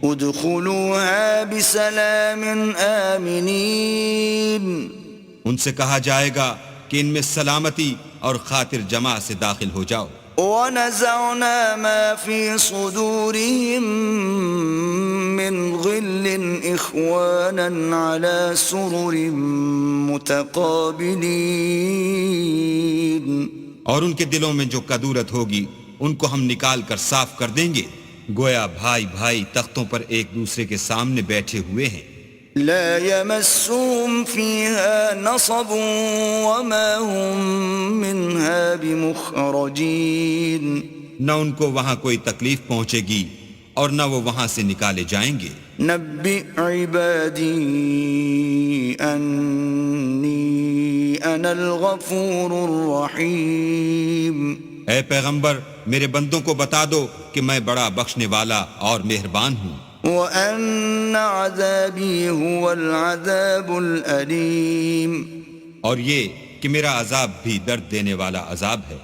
ادخلوها بسلام آمنین، ان سے کہا جائے گا کہ ان میں سلامتی اور خاطر جمع سے داخل ہو جاؤ۔ ونزعنا ما في صدورهم من غل إخوانا على سرر متقابلين، اور ان کے دلوں میں جو کدورت ہوگی ان کو ہم نکال کر صاف کر دیں گے، گویا بھائی بھائی تختوں پر ایک دوسرے کے سامنے بیٹھے ہوئے ہیں۔ لا يمسهم فيها نصب وما هم منها بمخرجين، نہ ان کو وہاں کوئی تکلیف پہنچے گی اور نہ وہ وہاں سے نکالے جائیں گے۔ نبئ عبادی انی انا الغفور الرحیم، اے پیغمبر میرے بندوں کو بتا دو کہ میں بڑا بخشنے والا اور مہربان ہوں، وَأَنَّ عَذَابِي هُوَ الْعَذَابُ الْأَلِيمُ، اور یہ کہ میرا عذاب بھی درد دینے والا عذاب ہے۔